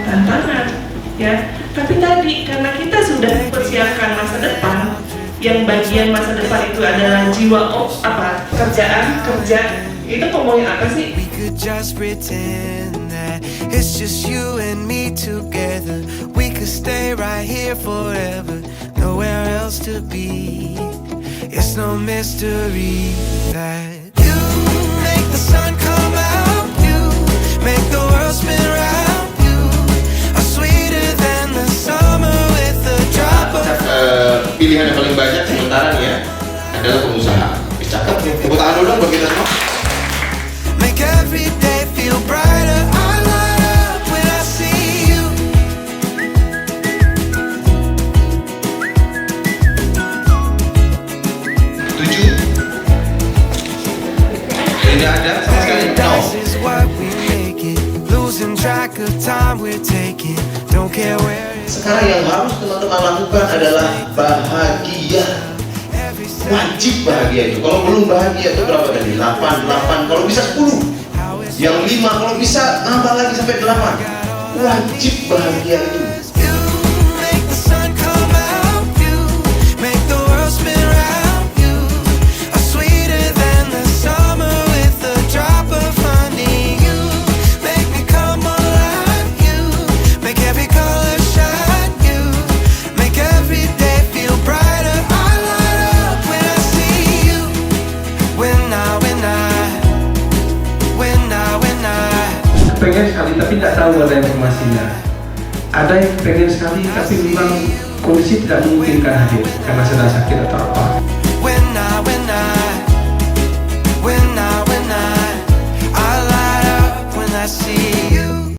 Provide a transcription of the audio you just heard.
tantangan ya, tapi tadi karena kita sudah mempersiapkan masa depan, yang bagian masa depan itu adalah jiwa kerja itu ngomongin apa sih? We could just pretend that it's just you and me together. We could stay right here forever, nowhere else to be. It's no mystery that you make the sun come out, you make the world spin round, you are sweeter than the summer with a drop of pilihan yang paling banyak sementara nih ya adalah pengusaha. Cakep nih, tepuk tangan dulu dong buat kita semua. Make every day feel brighter. I light up when I see you. Tujuh. Tidak ada sama sekali. No. Paradise is what we make it. Losing track of time we're taking. Don't care where it's Sekarang yang harus teman-teman lakukan adalah bahagia. Wajib bahagia itu. Kalau belum bahagia itu berapa tadi? 8, kalau bisa 10. Yang 5 kalau bisa nambah lagi sampai 8. Wajib bahagia itu. you. Make the sun come out. You make the world spin round. You are sweeter than the summer with a drop of honey. You make me come alive. You make every color shine. You make every day feel brighter. I light up when I see you. When I pengen sekali tapi tidak tahu ada informasinya. Ada yang pengen sekali tapi memang kondisi tidak memungkinkan hadir karena sedang sakit atau apa. When I light up when I see